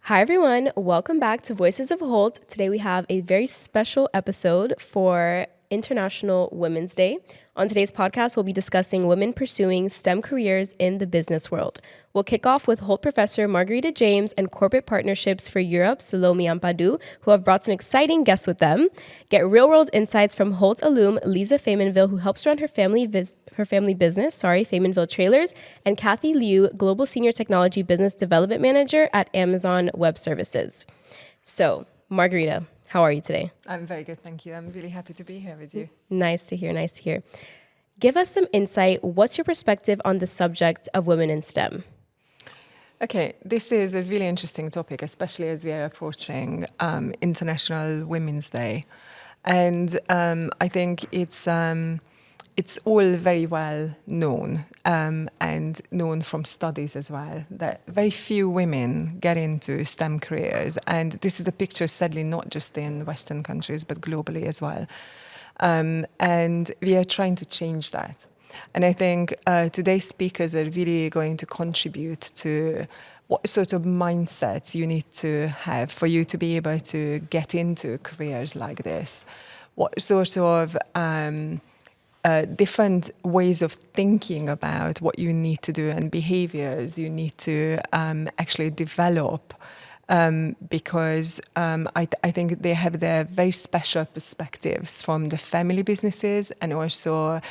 Hi, everyone. Welcome back to Voices of Hult. Today we have a very special episode for International Women's Day. On today's podcast, we'll be discussing women pursuing STEM careers in the business world. We'll kick off with Hult professor Margareta James and corporate partnerships for Europe, Salome Ampadu, who have brought some exciting guests with them. Get real-world insights from Hult alum Lisa Faymonville, who helps run her family business, Faymonville Trailers, and Kathy Liu, Global Senior Technology Business Development Manager at Amazon Web Services. So, Margareta, how are you today? I'm very good, thank you. I'm really happy to be here with you. Nice to hear. Give us some insight. What's your perspective on the subject of women in STEM? Okay, this is a really interesting topic, especially as we are approaching International Women's Day. And I think it's all very well known and known from studies as well that very few women get into STEM careers. And this is a picture, sadly, not just in Western countries, but globally as well. And we are trying to change that. And I think today's speakers are really going to contribute to what sort of mindsets you need to have for you to be able to get into careers like this. What sort of different ways of thinking about what you need to do and behaviors you need to actually develop. Because I think they have their very special perspectives from the family businesses and also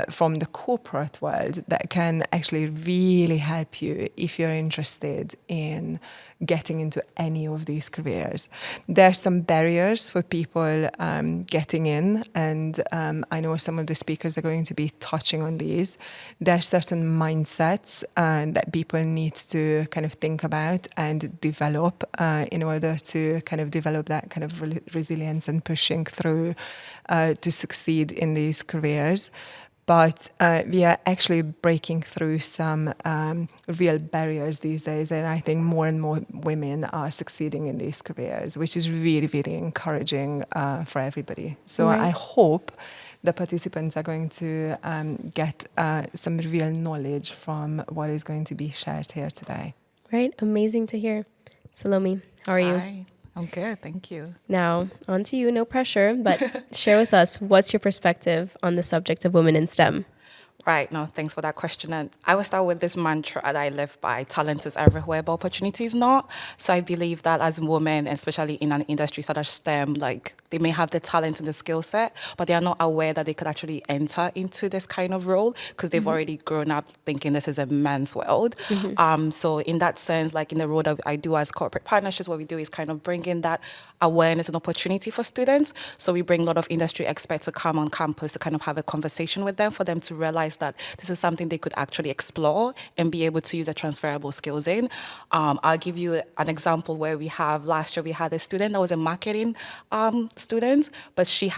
from the corporate world that can actually really help you if you're interested in getting into any of these careers. There are some barriers for people getting in, and I know some of the speakers are going to be touching on these. There are certain mindsets that people need to kind of think about and develop in order to kind of develop that kind of resilience and pushing through to succeed in these careers. But we are actually breaking through some real barriers these days, and I think more and more women are succeeding in these careers, which is really, really encouraging for everybody. So Right. I hope the participants are going to get some real knowledge from what is going to be shared here today. Right? Amazing to hear. Salome, how are you? Hi, I'm good, thank you. Now, on to you, no pressure, but share with us, what's your perspective on the subject of women in STEM? Right, no, thanks for that question. And I will start with this mantra that I live by: talent is everywhere, but opportunity is not. So I believe that as women, especially in an industry such as STEM, like they may have the talent and the skill set, but they are not aware that they could actually enter into this kind of role because they've already grown up thinking this is a man's world. So in that sense, like in the role that I do as corporate partnerships, what we do is kind of bring in that awareness and opportunity for students. So we bring a lot of industry experts to come on campus to kind of have a conversation with them for them to realize that this is something they could actually explore and be able to use their transferable skills in. I'll give you an example where last year we had a student that was a marketing student, but she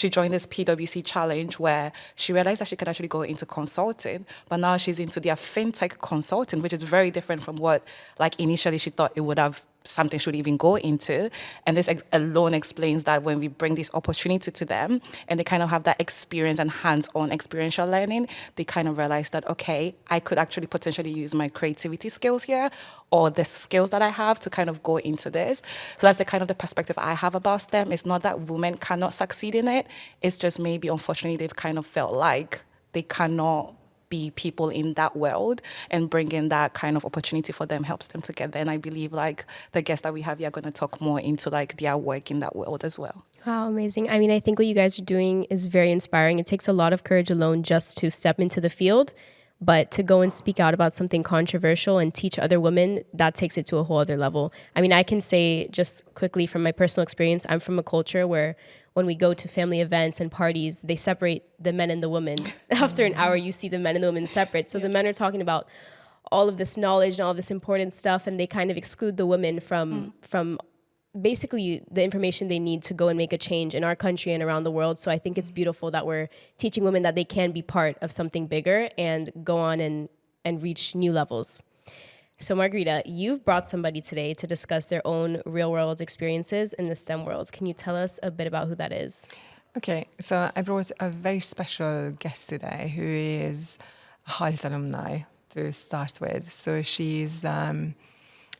joined this PwC challenge where she realized that she could actually go into consulting, but now she's into their fintech consulting, which is very different from what like initially she thought it would have something should even go into. And this alone explains that when we bring this opportunity to them and they kind of have that experience and hands-on experiential learning, they kind of realize that, okay, I could actually potentially use my creativity skills here or the skills that I have to kind of go into this. So that's the kind of the perspective I have about STEM. It's not that women cannot succeed in it. It's just maybe, unfortunately, they've kind of felt like they cannot be people in that world, and bringing that kind of opportunity for them helps them to get there. And I believe like the guests that we have here are going to talk more into like their work in that world as well. Wow, amazing. I mean, I think what you guys are doing is very inspiring. It takes a lot of courage alone just to step into the field, but to go and speak out about something controversial and teach other women, that takes it to a whole other level. I mean, I can say just quickly from my personal experience, I'm from a culture where when we go to family events and parties, they separate the men and the women. After an hour, you see the men and the women separate. So the men are talking about all of this knowledge and all this important stuff, and they kind of exclude the women from basically the information they need to go and make a change in our country and around the world. So I think it's beautiful that we're teaching women that they can be part of something bigger and go on and reach new levels. So Margareta, you've brought somebody today to discuss their own real-world experiences in the STEM world. Can you tell us a bit about who that is? Okay, so I brought a very special guest today who is a Hult alumni to start with. So she's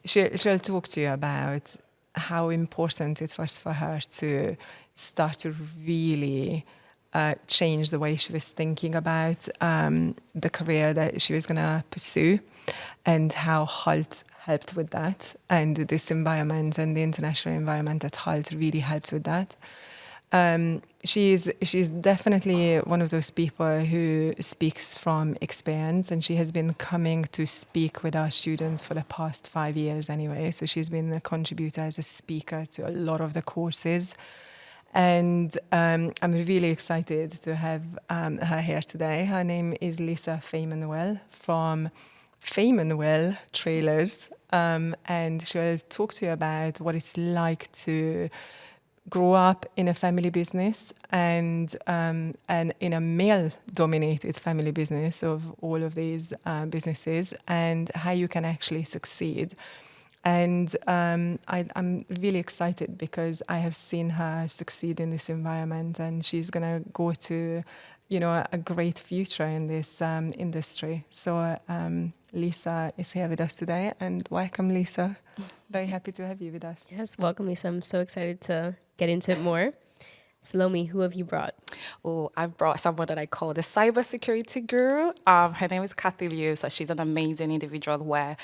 she'll talk to you about how important it was for her to start to really change the way she was thinking about the career that she was going to pursue, and how Hult helped with that, and this environment and the international environment at Hult really helped with that. She's definitely one of those people who speaks from experience, and she has been coming to speak with our students for the past 5 years anyway. So she's been a contributor as a speaker to a lot of the courses. And I'm really excited to have her here today. Her name is Lisa Faymonville from Faymonville Trailers, and she'll talk to you about what it's like to grow up in a family business and in a male-dominated family business of all of these businesses, and how you can actually succeed. And I'm really excited because I have seen her succeed in this environment, and she's going to go to, a great future in this industry. So Lisa is here with us today, and welcome, Lisa. Very happy to have you with us. Yes, welcome, Lisa. I'm so excited to get into it more. Salome, who have you brought? Oh, I've brought someone that I call the cybersecurity guru. Her name is Kathy Liu. So she's an amazing individual where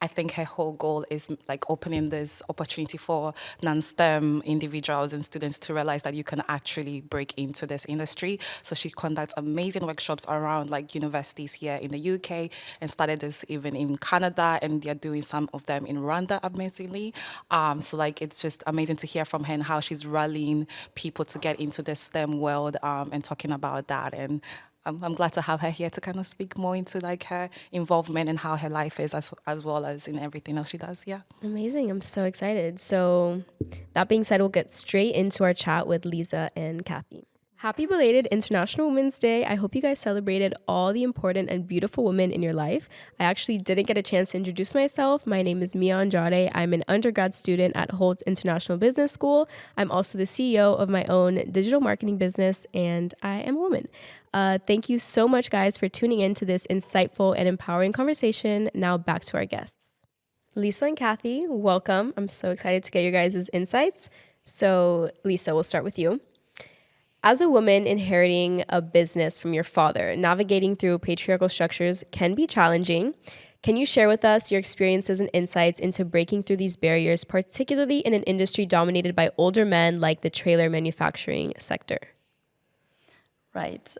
I think her whole goal is like opening this opportunity for non-STEM individuals and students to realize that you can actually break into this industry. So she conducts amazing workshops around like universities here in the UK, and started this even in Canada, and they're doing some of them in Rwanda, amazingly. So like it's just amazing to hear from her and how she's rallying people to get into the STEM world and talking about that. And I'm glad to have her here to kind of speak more into like her involvement and how her life is, as well as in everything else she does. Yeah. Amazing. I'm so excited. So that being said, we'll get straight into our chat with Lisa and Kathy. Happy belated International Women's Day. I hope you guys celebrated all the important and beautiful women in your life. I actually didn't get a chance to introduce myself. My name is Mia Andrade. I'm an undergrad student at Hult International Business School. I'm also the CEO of my own digital marketing business, and I am a woman. Thank you so much, guys, for tuning in to this insightful and empowering conversation. Now back to our guests. Lisa and Kathy, welcome. I'm so excited to get your guys' insights. So, Lisa, we'll start with you. As a woman inheriting a business from your father, navigating through patriarchal structures can be challenging. Can you share with us your experiences and insights into breaking through these barriers, particularly in an industry dominated by older men like the trailer manufacturing sector? Right.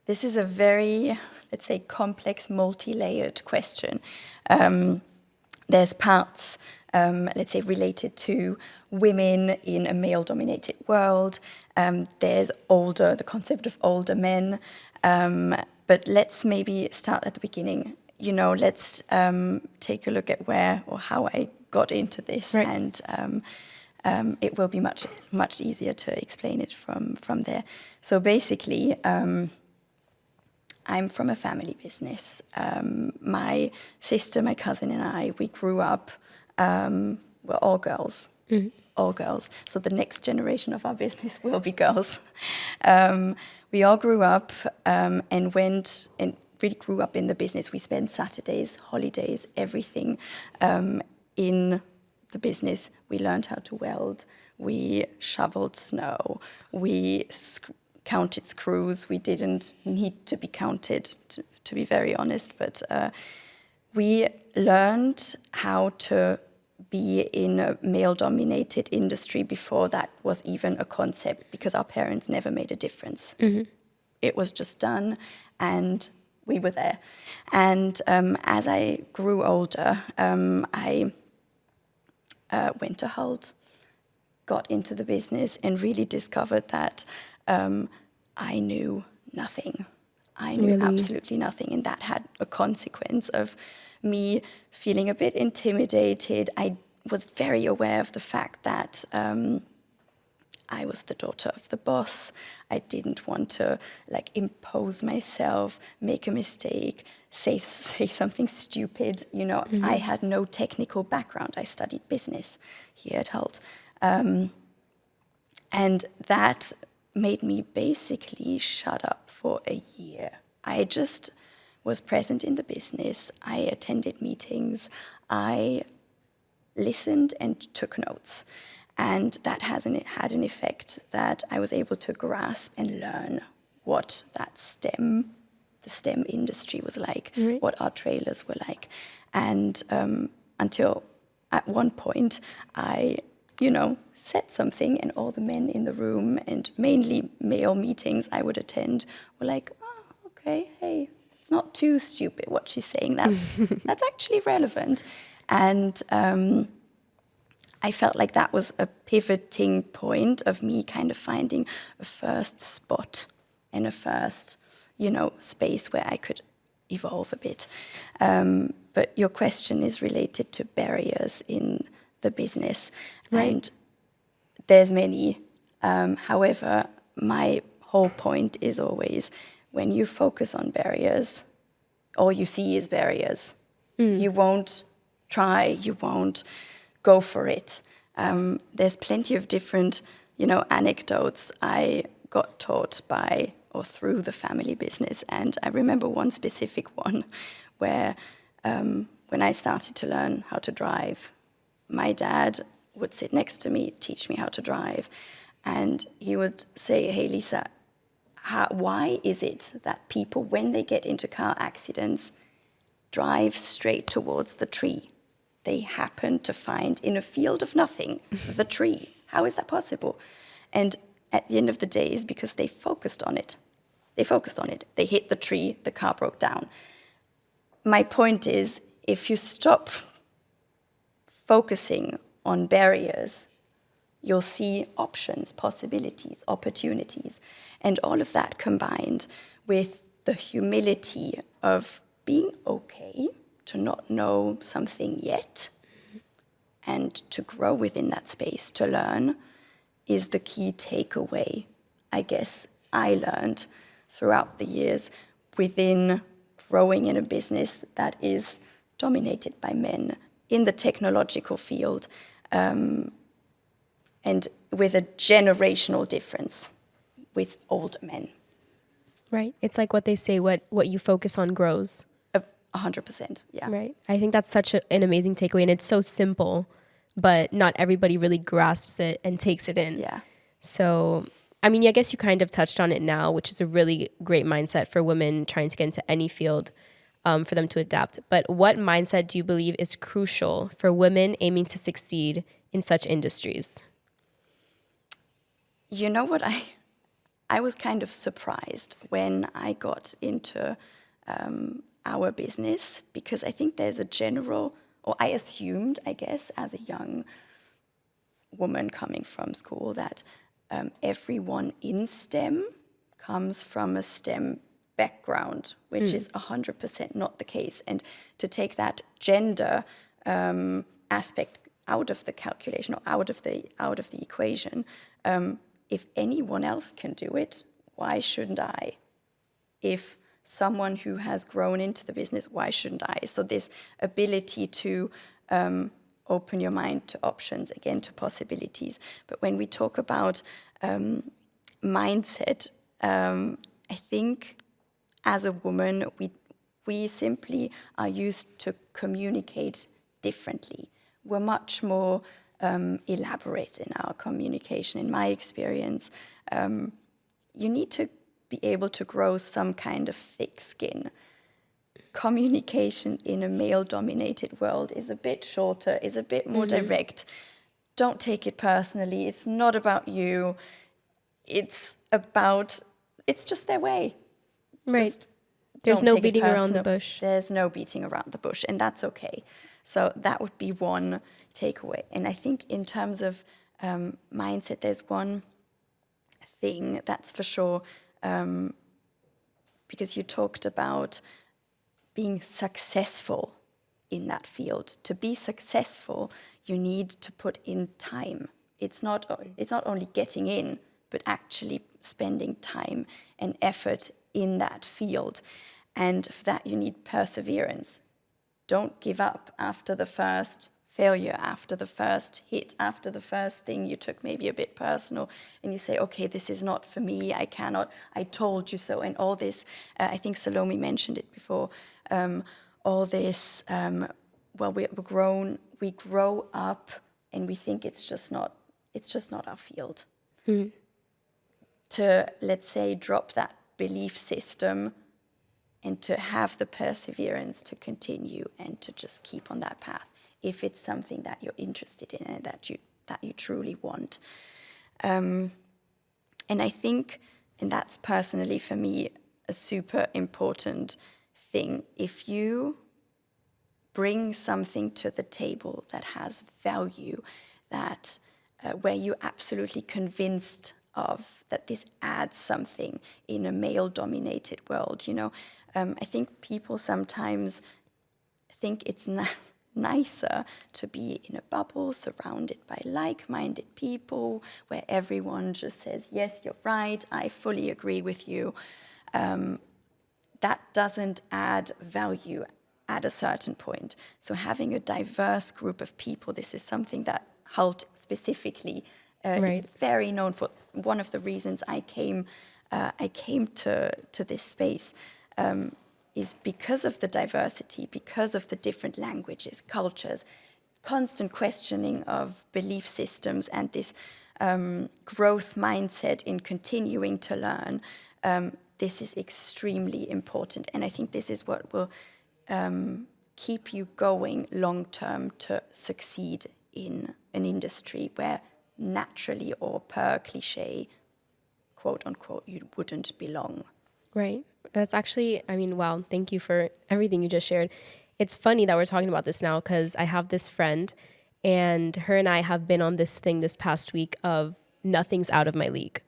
This is a very, let's say, complex, multi-layered question. There's parts, let's say, related to women in a male-dominated world. There's the concept of older men. But let's maybe start at the beginning. Let's take a look at where or how I got into this, right. And it will be much easier to explain it from there. So basically, I'm from a family business. My sister, my cousin, and I, we grew up. We're all girls. Mm-hmm. All girls. So the next generation of our business will be girls. We all grew up and went and really grew up in the business. We spent Saturdays, holidays, everything in the business. We learned how to weld. We shoveled snow. We counted screws. We didn't need to be counted, to be very honest. But we learned how to be in a male-dominated industry before that was even a concept, because our parents never made a difference. Mm-hmm. It was just done, and we were there. And as I grew older, I went to Hult, got into the business, and really discovered that I knew nothing. I knew really? Absolutely nothing, and that had a consequence of me feeling a bit intimidated. I was very aware of the fact that I was the daughter of the boss. I didn't want to impose myself, make a mistake, say something stupid. Mm-hmm. I had no technical background. I studied business here at Hult. And that made me basically shut up for a year. I just was present in the business. I attended meetings. I listened and took notes. And that had an effect that I was able to grasp and learn what the STEM industry was like, what our trailers were like. And until at one point I, said something, and all the men in the room, and mainly male meetings I would attend, were like, oh, okay, hey, it's not too stupid what she's saying. That's actually relevant. And I felt like that was a pivoting point of me kind of finding a first spot and a first, space where I could evolve a bit. But your question is related to barriers in the business. Right. And there's many. However, my whole point is always, when you focus on barriers, all you see is barriers. You won't try, you won't go for it. There's plenty of different, anecdotes I got taught by or through the family business. And I remember one specific one where when I started to learn how to drive, my dad would sit next to me, teach me how to drive. And he would say, hey, Lisa, why is it that people, when they get into car accidents, drive straight towards the tree? They happen to find in a field of nothing the tree. How is that possible? And at the end of the day, is because they focused on it. They hit the tree, the car broke down. My point is, if you stop focusing on barriers, you'll see options, possibilities, opportunities. And all of that combined with the humility of being okay to not know something yet and to grow within that space, to learn, is the key takeaway, I guess, I learned throughout the years within growing in a business that is dominated by men in the technological field, and with a generational difference with older men. Right. It's like what they say, what you focus on grows. 100%, yeah. Right. I think that's such an amazing takeaway, and it's so simple, but not everybody really grasps it and takes it in. Yeah. So, I mean, I guess you kind of touched on it now, which is a really great mindset for women trying to get into any field, for them to adapt. But what mindset do you believe is crucial for women aiming to succeed in such industries? You know what? I was kind of surprised when I got into our business, because I think there's a general, or I assumed, I guess, as a young woman coming from school, that everyone in STEM comes from a STEM background, which is 100% not the case. And to take that gender aspect out of the calculation or out of the equation, if anyone else can do it, why shouldn't I? If someone who has grown into the business, why shouldn't I? So this ability to open your mind to options, again, to possibilities. But when we talk about mindset, I think as a woman, we simply are used to communicate differently. We're much more elaborate in our communication. In my experience, you need to be able to grow some kind of thick skin. Communication in a male-dominated world is a bit shorter, is a bit more direct. Don't take it personally. It's not about you. It's just their way. Right. Just There's don't no take it beating around the personal. bush. There's no beating around the bush, and that's okay. So that would be one takeaway. And I think in terms of mindset, there's one thing that's for sure, because you talked about being successful in that field. To be successful, you need to put in time. It's not only getting in, but actually spending time and effort in that field. And for that, you need perseverance. Don't give up after the first failure, after the first hit, after the first thing you took maybe a bit personal, and you say, okay, this is not for me, I cannot, I told you so, and all this, I think Salome mentioned it before, all this well, we grow up and we think it's just not our field. To, let's say, drop that belief system and to have the perseverance to continue and to just keep on that path if it's something that you're interested in and that you truly want. And I think, and that's personally for me a super important thing, if you bring something to the table that has value, that where you're absolutely convinced of that this adds something in a male-dominated world, I think people sometimes think it's nicer to be in a bubble surrounded by like-minded people where everyone just says, yes, you're right, I fully agree with you. That doesn't add value at a certain point. So having a diverse group of people, this is something that Hult specifically is very known for. One of the reasons I came to this space is because of the diversity, because of the different languages, cultures, constant questioning of belief systems, and this growth mindset in continuing to learn. This is extremely important, and I think this is what will keep you going long term to succeed in an industry where naturally or per cliche, quote unquote, you wouldn't belong. Right. That's actually, wow, thank you for everything you just shared. It's funny that we're talking about this now because I have this friend and her and I have been on this thing this past week of nothing's out of my league.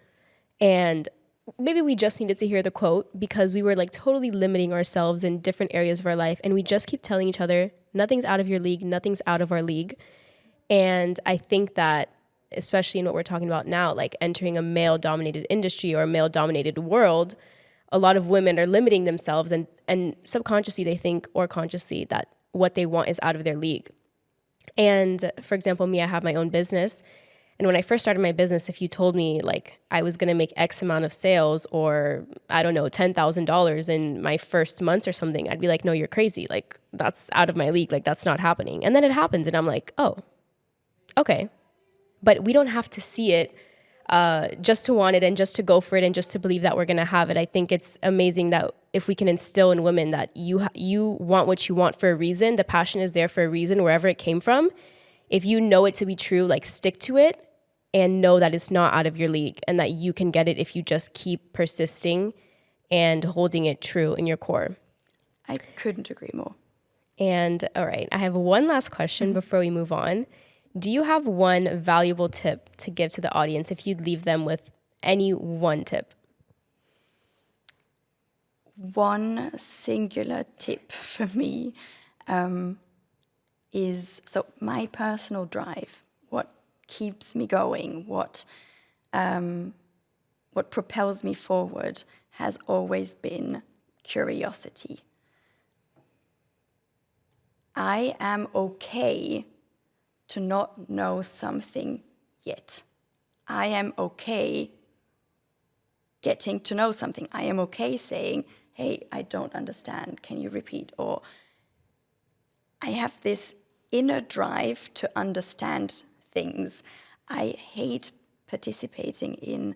And maybe we just needed to hear the quote because we were like totally limiting ourselves in different areas of our life. And we just keep telling each other, nothing's out of your league, nothing's out of our league. And I think that, especially in what we're talking about now, like entering a male-dominated industry or a male-dominated world, a lot of women are limiting themselves and subconsciously they think, or consciously, that what they want is out of their league. And for example, me, I have my own business. And when I first started my business, if you told me like I was going to make X amount of sales or I don't know, $10,000 in my first months or something, I'd be like, no, you're crazy. Like that's out of my league. Like that's not happening. And then it happens and I'm like, oh, okay. But we don't have to see it just to want it and just to go for it and just to believe that we're going to have it. I think it's amazing that if we can instill in women that you want what you want for a reason, the passion is there for a reason, wherever it came from. If you know it to be true, like stick to it and know that it's not out of your league and that you can get it if you just keep persisting and holding it true in your core. I couldn't agree more. And all right, I have one last question before we move on. Do you have one valuable tip to give to the audience if you'd leave them with any one tip? One singular tip for me is, so my personal drive, what keeps me going, what propels me forward has always been curiosity. I am okay to not know something yet. I am okay getting to know something. I am okay saying, hey, I don't understand, can you repeat? Or I have this inner drive to understand things. I hate participating in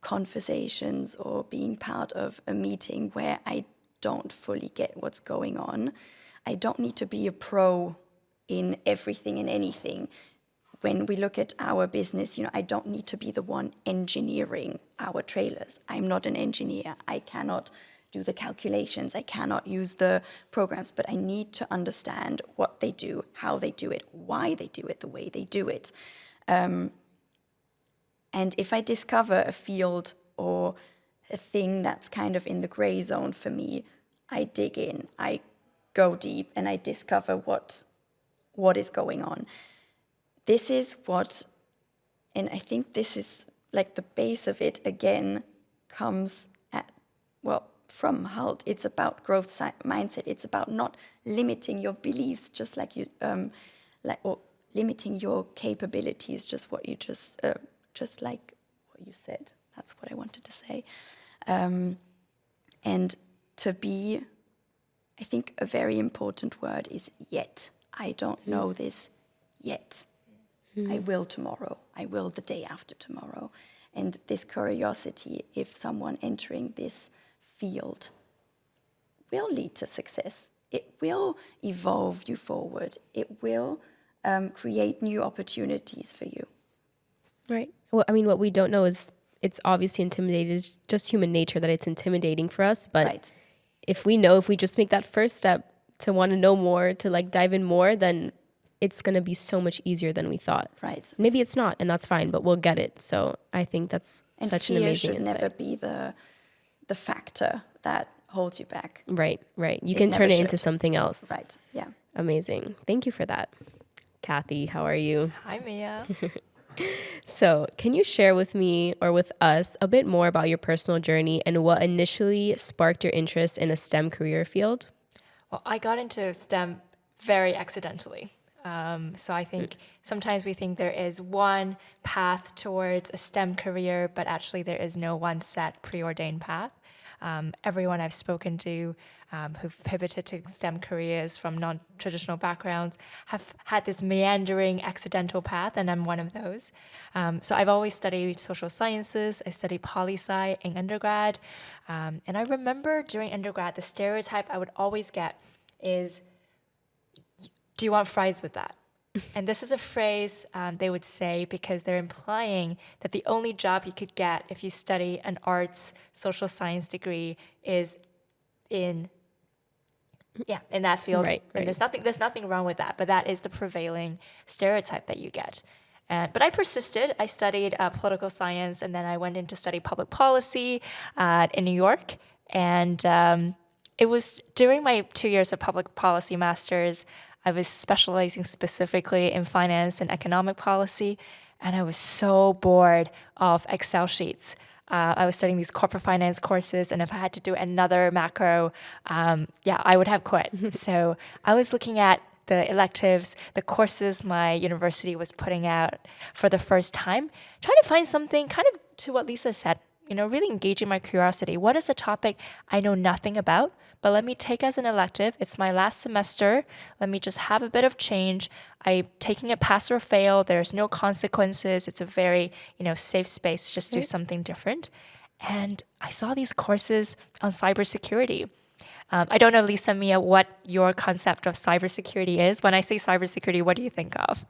conversations or being part of a meeting where I don't fully get what's going on. I don't need to be a pro in everything and anything. When we look at our business, I don't need to be the one engineering our trailers. I'm not an engineer. I cannot do the calculations. I cannot use the programs, but I need to understand what they do, how they do it, why they do it, the way they do it. And if I discover a field or a thing that's kind of in the gray zone for me, I dig in, I go deep, and I discover what is going on. This is what, and I think this is like the base of it again, comes from Hult. It's about growth mindset. It's about not limiting your beliefs, just like you, or limiting your capabilities, just like what you said. That's what I wanted to say. And to be I think a very important word is yet. I don't know this yet. I will tomorrow. I will the day after tomorrow. And this curiosity, if someone entering this field will lead to success, it will evolve you forward. It will create new opportunities for you. Right. Well, I mean, what we don't know is it's obviously intimidating. It's just human nature that it's intimidating for us. But Right. if we just make that first step to want to know more, to like dive in more, then it's going to be so much easier than we thought. Right. Maybe it's not, and that's fine, but we'll get it. So I think that's And such an fear amazing should insight. never be the factor that holds you back. Right. You It can turn never it into should. something else. Right. Yeah. Amazing. Thank you for that. Kathy, how are you? Hi, Mia. So, can you share with me or with us a bit more about your personal journey and what initially sparked your interest in a STEM career field? Well, I got into STEM very accidentally. So I think sometimes we think there is one path towards a STEM career, but actually there is no one set preordained path. Everyone I've spoken to who've pivoted to STEM careers from non-traditional backgrounds have had this meandering accidental path, and I'm one of those. So I've always studied social sciences. I studied poli-sci in undergrad. And I remember during undergrad, the stereotype I would always get is, do you want fries with that? And this is a phrase they would say because they're implying that the only job you could get if you study an arts social science degree is in that field. Right. And there's nothing wrong with that, but that is the prevailing stereotype that you get. But I persisted. I studied political science, and then I went in to study public policy in New York. And it was during my 2 years of public policy masters, I was specializing specifically in finance and economic policy, and I was so bored of Excel sheets. I was studying these corporate finance courses, and if I had to do another macro, I would have quit. So I was looking at the electives, the courses my university was putting out for the first time, trying to find something kind of to what Lisa said, really engaging my curiosity. What is a topic I know nothing about, but let me take as an elective? It's my last semester. Let me just have a bit of change. I'm taking it pass or fail. There's no consequences. It's a very, safe space to just do something different. And I saw these courses on cybersecurity. I don't know, Lisa, Mia, what your concept of cybersecurity is. When I say cybersecurity, what do you think of?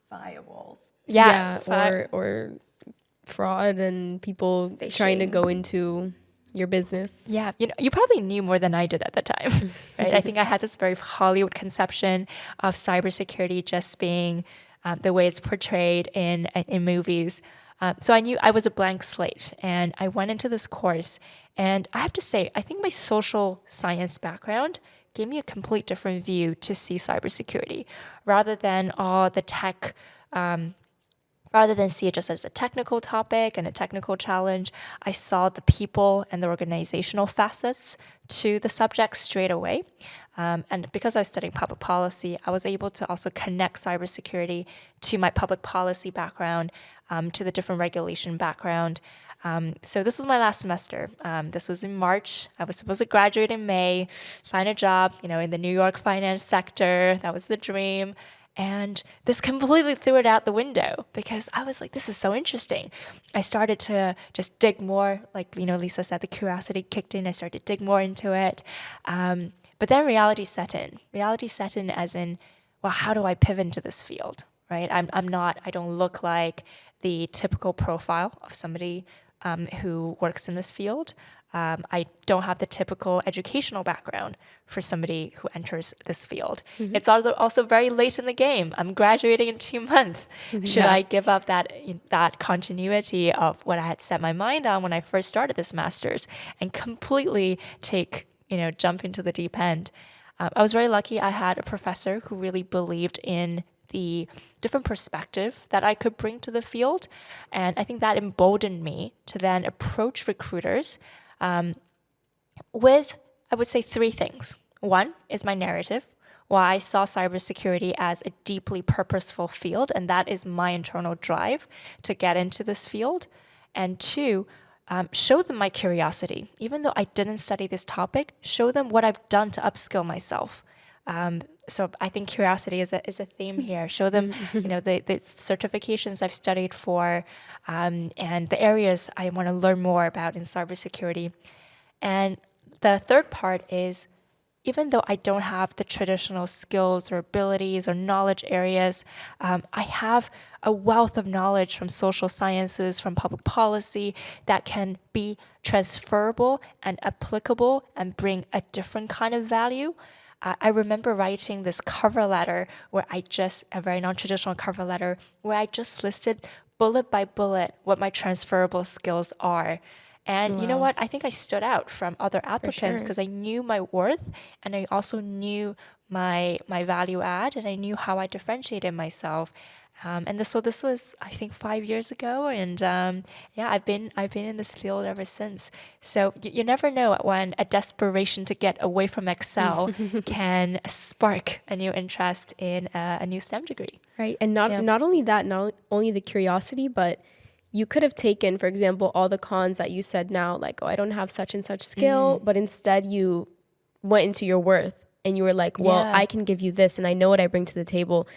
Firewalls. Or fraud and people trying to go into your business. Yeah, you probably knew more than I did at the time, right? I think I had this very Hollywood conception of cybersecurity just being the way it's portrayed in movies. So I knew I was a blank slate, and I went into this course. And I have to say, I think my social science background gave me a complete different view to see cybersecurity, rather than all the tech. Rather than see it just as a technical topic and a technical challenge, I saw the people and the organizational facets to the subject straight away. And because I was studying public policy, I was able to also connect cybersecurity to my public policy background, to the different regulation background. So this was my last semester. This was in March. I was supposed to graduate in May, find a job, in the New York finance sector. That was the dream. And this completely threw it out the window because I was like, this is so interesting. I started to just dig more, like, Lisa said, the curiosity kicked in. I started to dig more into it. But then reality set in. Reality set in as in, well, how do I pivot into this field, right? I don't look like the typical profile of somebody who works in this field. I don't have the typical educational background for somebody who enters this field. Mm-hmm. It's also very late in the game. I'm graduating in 2 months. Mm-hmm. Should I give up that continuity of what I had set my mind on when I first started this master's and completely jump into the deep end? I was very lucky. I had a professor who really believed in the different perspective that I could bring to the field. And I think that emboldened me to then approach recruiters with, I would say, 3 things. One is my narrative, why I saw cybersecurity as a deeply purposeful field, and that is my internal drive to get into this field. And 2, show them my curiosity. Even though I didn't study this topic, show them what I've done to upskill myself. So I think curiosity is a theme here. Show them, the certifications I've studied for, and the areas I want to learn more about in cybersecurity. And the third part is, even though I don't have the traditional skills or abilities or knowledge areas, I have a wealth of knowledge from social sciences, from public policy that can be transferable and applicable and bring a different kind of value. I remember writing this cover letter a very non-traditional cover letter, where I just listed bullet by bullet what my transferable skills are. And you know what? I think I stood out from other applicants because I knew my worth, and I also knew my value add, and I knew how I differentiated myself. So this was, I think, 5 years ago, and I've been in this field ever since. So you never know when a desperation to get away from Excel can spark a new interest in a new STEM degree. Right, and not only that, not only the curiosity, but you could have taken, for example, all the cons that you said now, like, oh, I don't have such and such skill, but instead you went into your worth and you were like, well, I can give you this and I know what I bring to the table.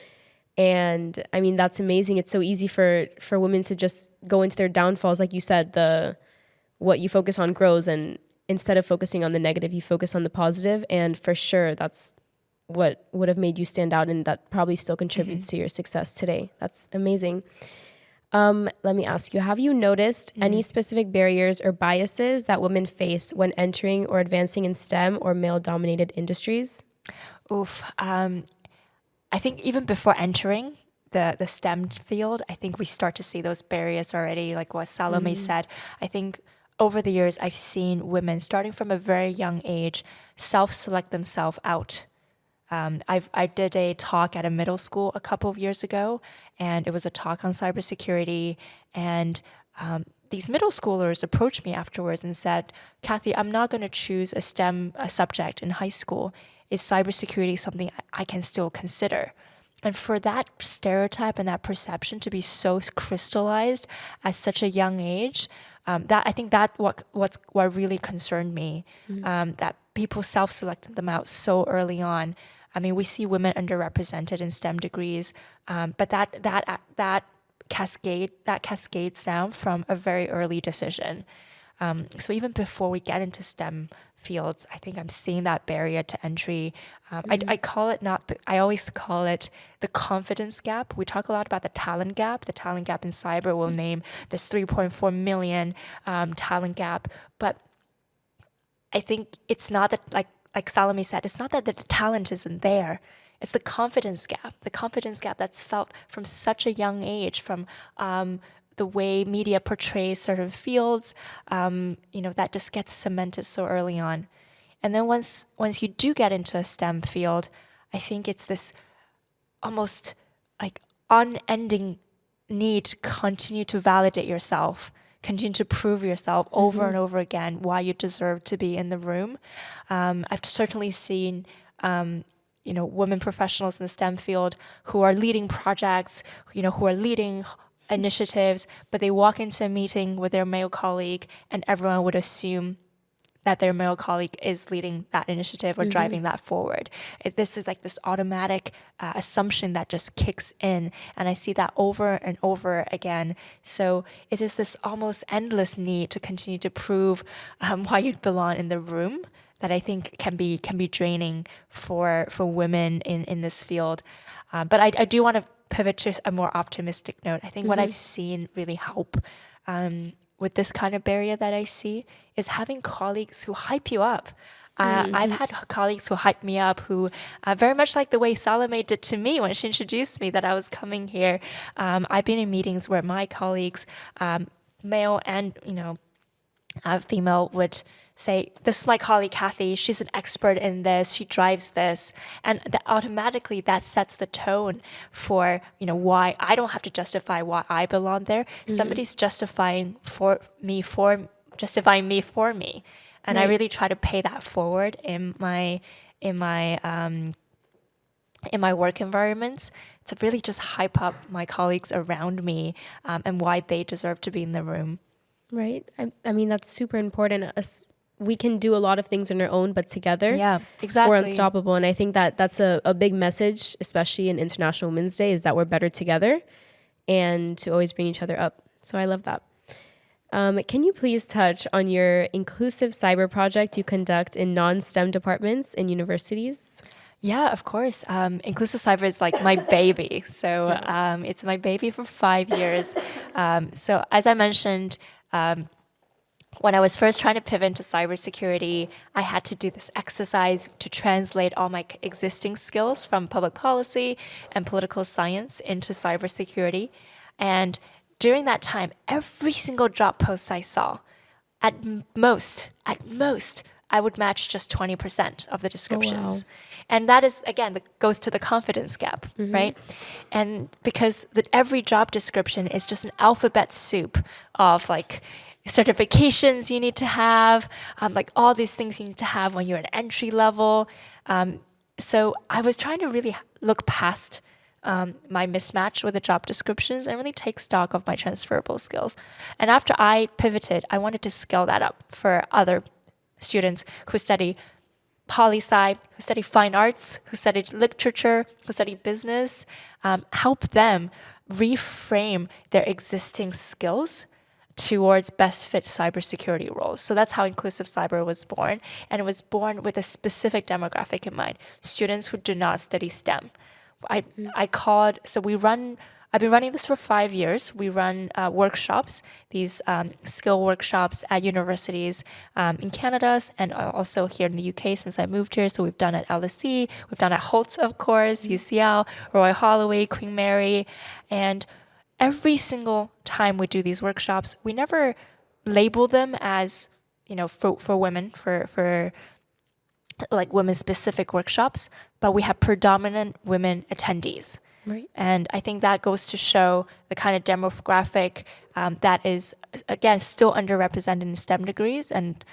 And I mean, that's amazing. It's so easy for women to just go into their downfalls. Like you said, what you focus on grows, and instead of focusing on the negative, you focus on the positive. And for sure, that's what would have made you stand out, and that probably still contributes to your success today. That's amazing. Let me ask you, have you noticed any specific barriers or biases that women face when entering or advancing in STEM or male-dominated industries? I think even before entering the STEM field, I think we start to see those barriers already, like what Salome said. I think over the years, I've seen women, starting from a very young age, self-select themselves out. I did a talk at a middle school a couple of years ago, and it was a talk on cybersecurity. And these middle schoolers approached me afterwards and said, Kathy, I'm not going to choose a STEM subject in high school. Is cybersecurity something I can still consider? And for that stereotype and that perception to be so crystallized at such a young age, I think that what really concerned me, that people self-selected them out so early on. I mean, we see women underrepresented in STEM degrees, but that cascades down from a very early decision. So even before we get into STEM fields, I think I'm seeing that barrier to entry. I call it I always call it the confidence gap. We talk a lot about the talent gap. The talent gap in cyber will name this 3.4 million talent gap. But I think it's not that, like Salome said, it's not that the talent isn't there. It's the confidence gap that's felt from such a young age, from the way media portrays certain fields, that just gets cemented so early on. And then once you do get into a STEM field, I think it's this almost like unending need to continue to validate yourself, continue to prove yourself over and over again why you deserve to be in the room. I've certainly seen women professionals in the STEM field who are leading projects, who are leading initiatives, but they walk into a meeting with their male colleague and everyone would assume that their male colleague is leading that initiative or driving that forward. This is like this automatic assumption that just kicks in, and I see that over and over again. So it is this almost endless need to continue to prove why you belong in the room that I think can be draining for women in this field. But I do want to pivot to a more optimistic note. I think what I've seen really help with this kind of barrier that I see is having colleagues who hype you up. I've had colleagues who hype me up, who very much like the way Salome did to me when she introduced me that I was coming here. I've been in meetings where my colleagues, male and female, would say, this is my colleague Kathy, she's an expert in this, she drives this. And automatically that sets the tone for, why I don't have to justify why I belong there. Somebody's justifying me for me. And I really try to pay that forward in my work environments to really just hype up my colleagues around me and why they deserve to be in the room. Right. I mean, that's super important. We can do a lot of things on our own, but together, Yeah, exactly. we're unstoppable. And I think that that's a big message, especially in International Women's Day, is that we're better together and to always bring each other up. So I love that. Can you please touch on your inclusive cyber project you conduct in non-STEM departments in universities? Yeah, of course. Inclusive cyber is like my baby. So it's my baby for 5 years. So as I mentioned, when I was first trying to pivot into cybersecurity, I had to do this exercise to translate all my existing skills from public policy and political science into cybersecurity. And during that time, every single job post I saw, at most, I would match just 20% of the descriptions. And that is, again, that goes to the confidence gap, right? And because every job description is just an alphabet soup of like certifications you need to have, like all these things you need to have when you're at entry level. So I was trying to really look past my mismatch with the job descriptions and really take stock of my transferable skills. And after I pivoted, I wanted to scale that up for other students who study poli-sci, who study fine arts, who study literature, who study business, help them reframe their existing skills towards best fit cybersecurity roles. So that's how Inclusive Cyber was born. And it was born with a specific demographic in mind, students who do not study STEM. I've been running this for 5 years. We run workshops, these skill workshops at universities in Canada and also here in the UK since I moved here. So we've done at LSE, we've done at Hult, of course, UCL, Roy Holloway, Queen Mary. And every single time we do these workshops, we never label them as, for women, for like women-specific workshops, but we have predominant women attendees. Right. And I think that goes to show the kind of demographic that is, again, still underrepresented in STEM degrees. And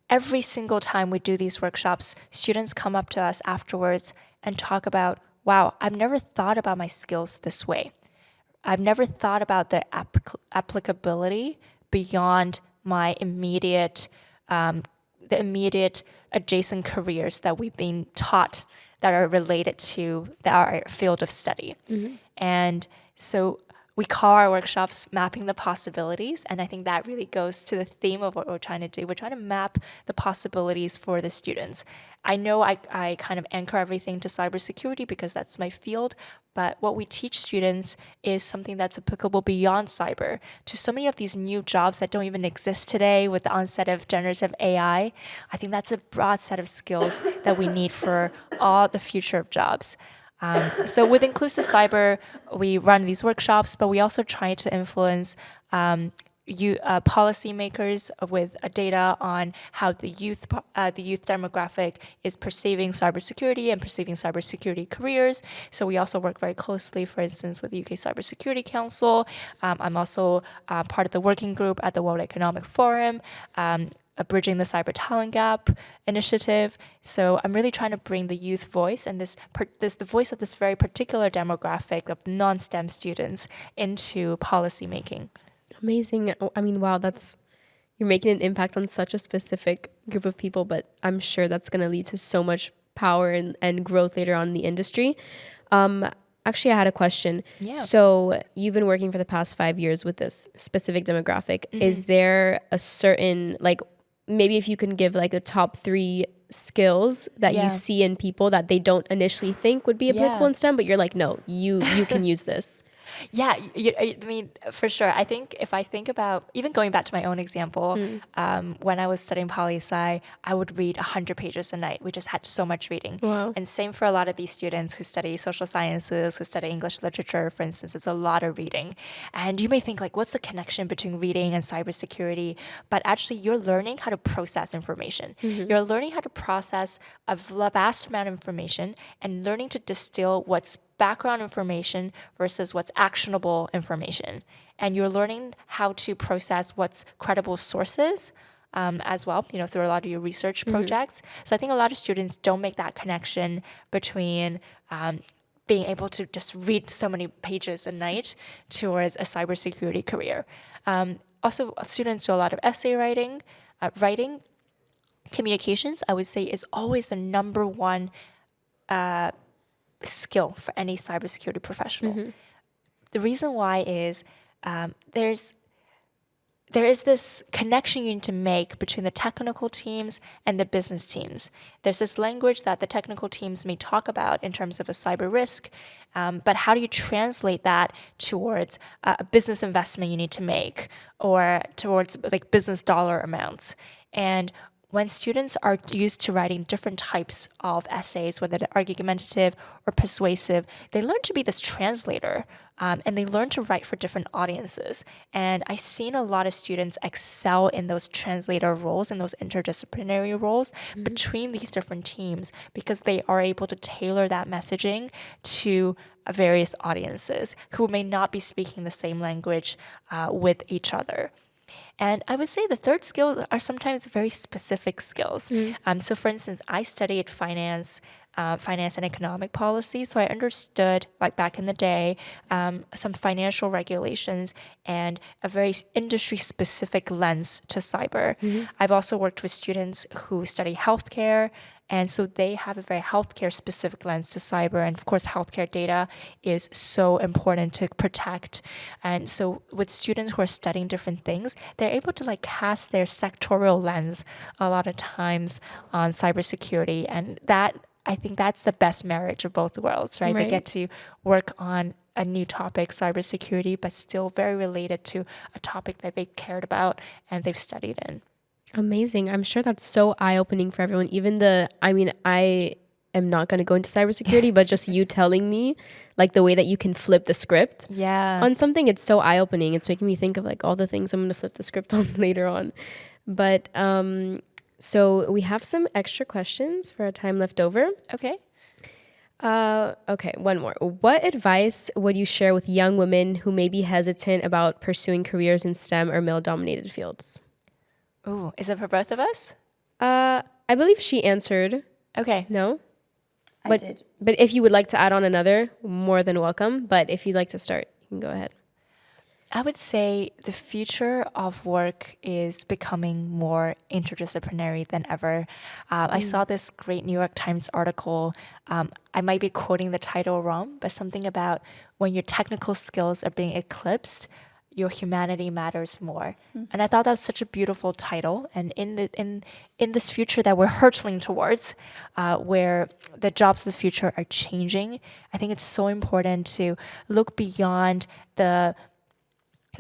every single time we do these workshops, students come up to us afterwards and talk about, wow, I've never thought about my skills this way. I've never thought about the applicability beyond my immediate adjacent careers that we've been taught that are related to our field of study. And so we call our workshops Mapping the Possibilities. And I think that really goes to the theme of what we're trying to do. We're trying to map the possibilities for the students. I know I kind of anchor everything to cybersecurity because that's my field, but what we teach students is something that's applicable beyond cyber to so many of these new jobs that don't even exist today with the onset of generative AI. I think that's a broad set of skills that we need for all the future of jobs. So with Inclusive Cyber, we run these workshops, but we also try to influence policymakers with data on how the youth demographic is perceiving cybersecurity and perceiving cybersecurity careers. So we also work very closely, for instance, with the UK Cybersecurity Council. I'm also part of the working group at the World Economic Forum, Bridging the Cyber Talent Gap initiative. So I'm really trying to bring the youth voice and the voice of this very particular demographic of non-STEM students into policy making. Amazing. I mean, wow, you're making an impact on such a specific group of people, but I'm sure that's going to lead to so much power and growth later on in the industry. Actually, I had a question. Yeah. So you've been working for the past 5 years with this specific demographic. Is there a certain, like, maybe if you can give like the top 3 skills that you see in people that they don't initially think would be applicable in STEM, but you're like, no, you can use this. Yeah, I mean, for sure. I think if I think about, even going back to my own example, when I was studying poli-sci, I would read 100 pages a night. We just had so much reading. Wow. And same for a lot of these students who study social sciences, who study English literature, for instance. It's a lot of reading. And you may think, like, what's the connection between reading and cybersecurity? But actually, you're learning how to process information. You're learning how to process a vast amount of information and learning to distill what's background information versus what's actionable information. And you're learning how to process what's credible sources as well, through a lot of your research projects. So I think a lot of students don't make that connection between being able to just read so many pages a night towards a cybersecurity career. Also, students do a lot of essay writing. Communications, I would say, is always the number one skill for any cybersecurity professional. The reason why is there is this connection you need to make between the technical teams and the business teams. There's this language that the technical teams may talk about in terms of a cyber risk, but how do you translate that towards a business investment you need to make or towards like business dollar amounts? And when students are used to writing different types of essays, whether they're argumentative or persuasive, they learn to be this translator, and they learn to write for different audiences. And I've seen a lot of students excel in those translator roles and those interdisciplinary roles between these different teams because they are able to tailor that messaging to various audiences who may not be speaking the same language with each other. And I would say the third skills are sometimes very specific skills. So for instance, I studied finance and economic policy. So I understood, like back in the day, some financial regulations and a very industry-specific lens to cyber. I've also worked with students who study healthcare, and so they have a very healthcare specific lens to cyber. And of course, healthcare data is so important to protect. And so with students who are studying different things, they're able to like cast their sectorial lens a lot of times on cybersecurity. And that, I think that's the best marriage of both worlds, right? They get to work on a new topic, cybersecurity, but still very related to a topic that they cared about and they've studied in. Amazing. I'm sure that's so eye-opening for everyone. I am not going to go into cybersecurity, but just you telling me like the way that you can flip the script on something, it's so eye-opening. It's making me think of like all the things I'm going to flip the script on later on. But so we have some extra questions for our time left over. Okay. Okay, one more. What advice would you share with young women who may be hesitant about pursuing careers in STEM or male-dominated fields? Ooh, is it for both of us? I believe she answered. Okay. No? I did. But if you would like to add on another, more than welcome. But if you'd like to start, you can go ahead. I would say the future of work is becoming more interdisciplinary than ever. I saw this great New York Times article. I might be quoting the title wrong, but something about when your technical skills are being eclipsed, your humanity matters more. And I thought that was such a beautiful title. And in this future that we're hurtling towards, where the jobs of the future are changing, I think it's so important to look beyond the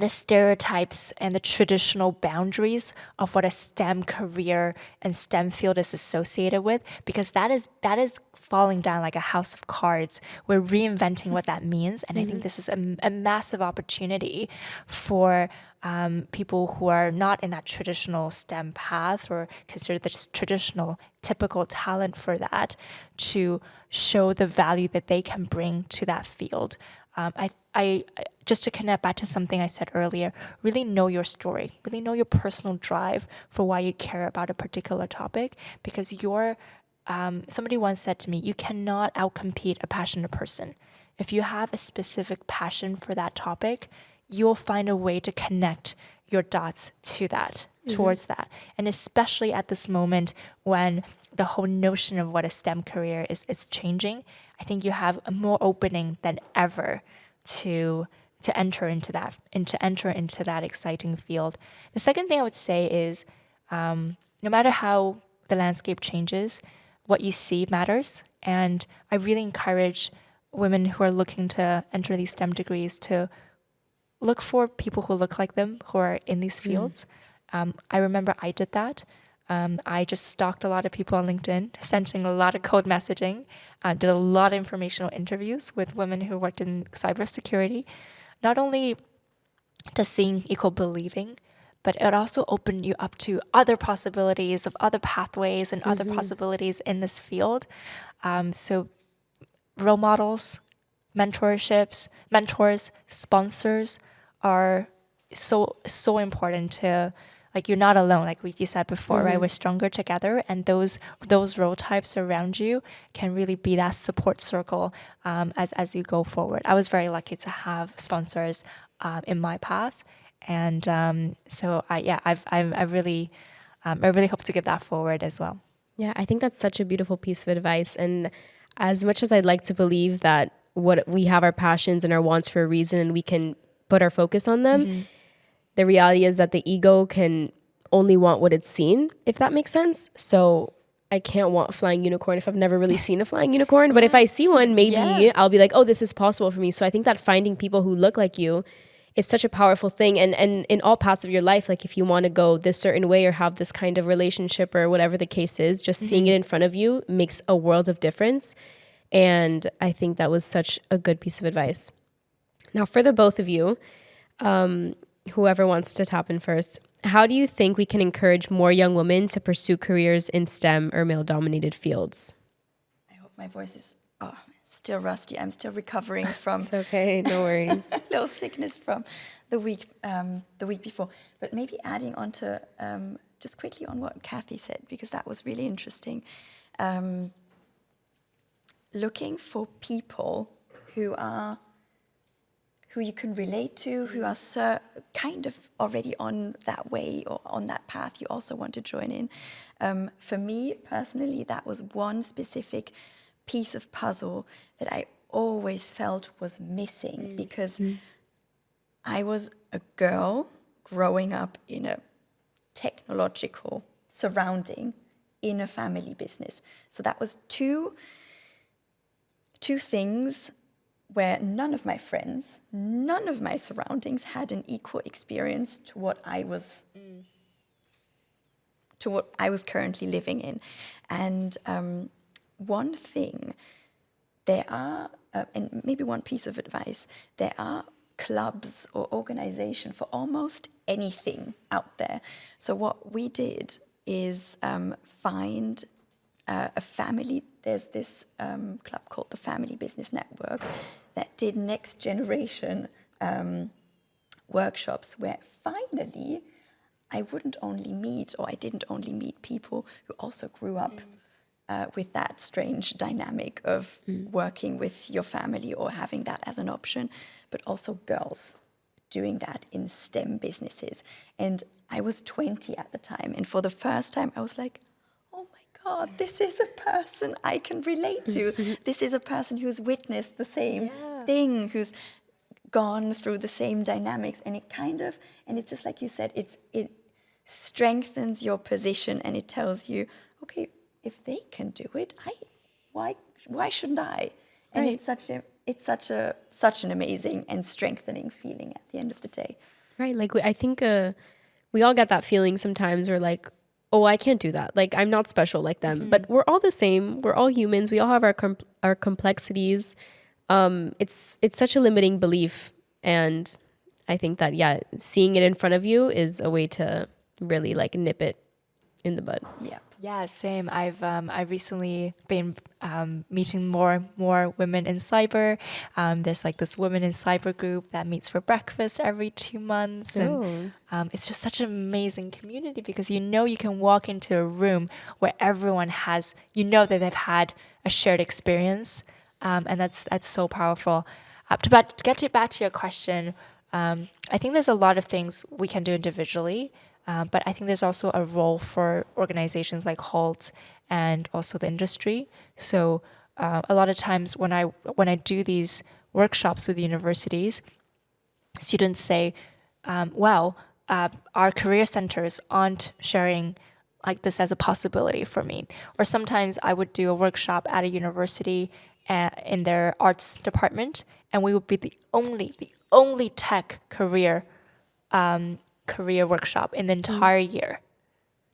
stereotypes and the traditional boundaries of what a STEM career and STEM field is associated with, because that is falling down like a house of cards. We're reinventing what that means. And I think this is a massive opportunity for people who are not in that traditional STEM path or consider the traditional typical talent for that to show the value that they can bring to that field. I just to connect back to something I said earlier, really know your story, really know your personal drive for why you care about a particular topic, because somebody once said to me, you cannot outcompete a passionate person. If you have a specific passion for that topic, you'll find a way to connect your dots to that, towards that. And especially at this moment when the whole notion of what a STEM career is changing, I think you have a more opening than ever to enter into that exciting field. The second thing I would say is, no matter how the landscape changes, what you see matters. And I really encourage women who are looking to enter these STEM degrees to look for people who look like them, who are in these fields. I remember I did that. I just stalked a lot of people on LinkedIn, sending a lot of cold messaging, did a lot of informational interviews with women who worked in cybersecurity. Not only does seeing equal believing, but it also opened you up to other possibilities of other pathways and other possibilities in this field. So role models, mentors, sponsors are so important to like you're not alone, like you said before, right? We're stronger together, and those role types around you can really be that support circle as you go forward. I was very lucky to have sponsors in my path, and so I really hope to give that forward as well. Yeah, I think that's such a beautiful piece of advice. And as much as I'd like to believe that what we have our passions and our wants for a reason and we can put our focus on them, the reality is that the ego can only want what it's seen, if that makes sense. So I can't want a flying unicorn if I've never really seen a flying unicorn. But if I see one, maybe I'll be like, oh, this is possible for me. So I think that finding people who look like you, it's such a powerful thing. And in all paths of your life, like if you want to go this certain way or have this kind of relationship or whatever the case is, just seeing it in front of you makes a world of difference. And I think that was such a good piece of advice. Now, for the both of you, whoever wants to tap in first, how do you think we can encourage more young women to pursue careers in STEM or male-dominated fields? I hope my voice is still rusty. I'm still recovering from It's okay, no worries. a little sickness from the week before. But maybe adding on to just quickly on what Kathy said, because that was really interesting. Looking for people who you can relate to, who are kind of already on that way or on that path you also want to join in. For me personally, that was one specific piece of puzzle that I always felt was missing, because I was a girl growing up in a technological surrounding in a family business. So that was two things where none of my friends, none of my surroundings had an equal experience to what I was currently living in. And one thing, there are, and maybe one piece of advice, there are clubs or organization for almost anything out there. So what we did is find a family. There's this club called the Family Business Network that did next generation workshops, where finally I didn't only meet people who also grew up with that strange dynamic of working with your family or having that as an option, but also girls doing that in STEM businesses. And I was 20 at the time, and for the first time I was like, oh my God, this is a person I can relate to. This is a person who's witnessed the same thing, who's gone through the same dynamics, and it's just like you said, it strengthens your position, and it tells you, okay, if they can do it, why shouldn't I? And right. It's such an amazing and strengthening feeling at the end of the day. Right, like I think we all get that feeling sometimes. We're like, oh, I can't do that. Like I'm not special like them. But we're all the same. We're all humans. We all have our complexities. It's such a limiting belief, and I think that seeing it in front of you is a way to really like nip it in the bud. Yeah, same. I've recently been meeting more women in cyber. There's like this women in cyber group that meets for breakfast every 2 months, and it's just such an amazing community, because you can walk into a room where everyone has, that they've had a shared experience, and that's so powerful. To get back to your question, I think there's a lot of things we can do individually. But I think there's also a role for organizations like Hult and also the industry. So a lot of times when I do these workshops with universities, students say, our career centers aren't sharing like this as a possibility for me. Or sometimes I would do a workshop at a university in their arts department, and we would be the only tech career workshop in the entire year.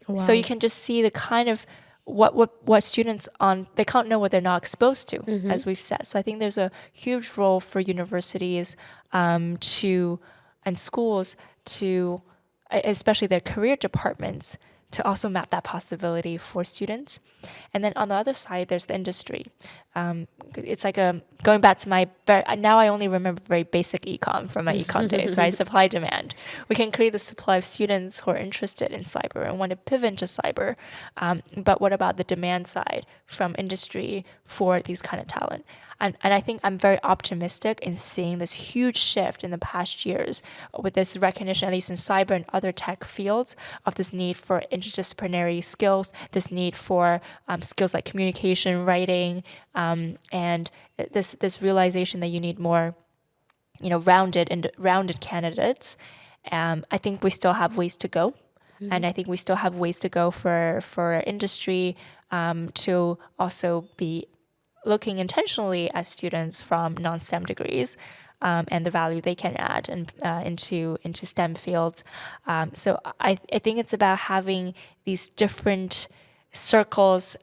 Wow. So you can just see the kind of what students they can't know what they're not exposed to, as we've said. So I think there's a huge role for universities and schools to, especially their career departments, to also map that possibility for students. And then on the other side, there's the industry. it's like going back to my now I only remember very basic econ from my econ days, right? Supply demand. We can create the supply of students who are interested in cyber and want to pivot into cyber. But what about the demand side from industry for these kind of talent? And I think I'm very optimistic in seeing this huge shift in the past years with this recognition, at least in cyber and other tech fields, of this need for interdisciplinary skills, this need for skills like communication, writing, and this realization that you need more, rounded candidates. I think we still have ways to go. And I think we still have ways to go for industry to also be looking intentionally at students from non-STEM degrees and the value they can add into STEM fields. So I think it's about having these different circles,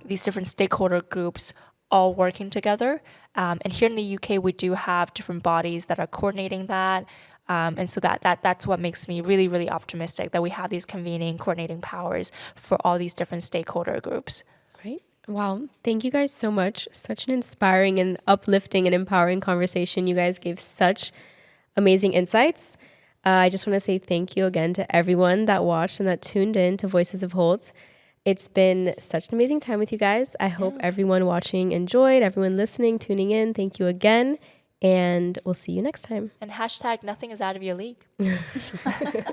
these different stakeholder groups all working together. And here in the UK, we do have different bodies that are coordinating that. And so that's what makes me really, really optimistic that we have these convening, coordinating powers for all these different stakeholder groups. Right. Wow. Thank you guys so much. Such an inspiring and uplifting and empowering conversation. You guys gave such amazing insights. I just want to say thank you again to everyone that watched and that tuned in to Voices of Hult. It's been such an amazing time with you guys. I hope everyone watching enjoyed, everyone listening, tuning in. Thank you again. And we'll see you next time. And hashtag nothing is out of your league. I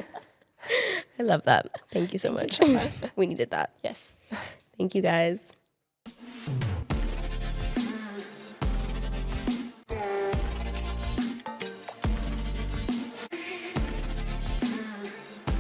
love that. Thank you so much. We needed that. Yes. Thank you guys.